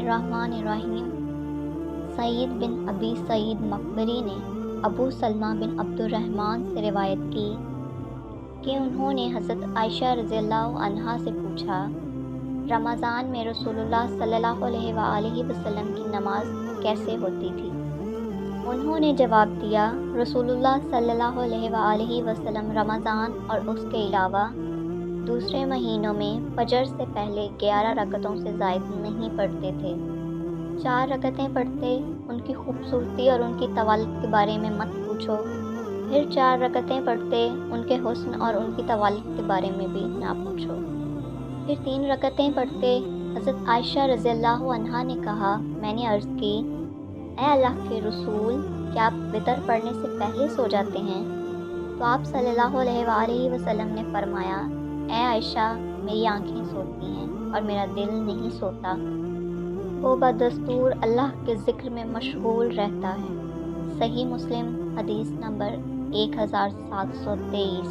الرحمن الرحیم۔ سعید بن ابی سعید مقبری نے ابو سلمہ بن عبد الرحمن سے روایت کی کہ انہوں نے حضرت عائشہ رضی اللہ عنہا سے پوچھا، رمضان میں رسول اللہ صلی اللہ علیہ وآلہ وسلم کی نماز کیسے ہوتی تھی؟ انہوں نے جواب دیا، رسول اللہ صلی اللہ علیہ وآلہ وسلم رمضان اور اس کے علاوہ دوسرے مہینوں میں فجر سے پہلے 11 رکعتوں سے زائد نہیں پڑھتے تھے۔ 4 رکعتیں پڑھتے، ان کی خوبصورتی اور ان کی طوالت کے بارے میں مت پوچھو، پھر 4 رکعتیں پڑھتے، ان کے حسن اور ان کی طوالت کے بارے میں بھی نہ پوچھو، پھر 3 رکعتیں پڑھتے۔ حضرت عائشہ رضی اللہ عنہا نے کہا، میں نے عرض کی، اے اللہ کے رسول، کیا آپ وتر پڑھنے سے پہلے سو جاتے ہیں؟ تو آپ صلی اللہ علیہ وآلہ وسلم نے فرمایا، اے عائشہ، میری آنکھیں سوتی ہیں اور میرا دل نہیں سوتا، وہ بدستور اللہ کے ذکر میں مشغول رہتا ہے۔ صحیح مسلم، حدیث نمبر 1723۔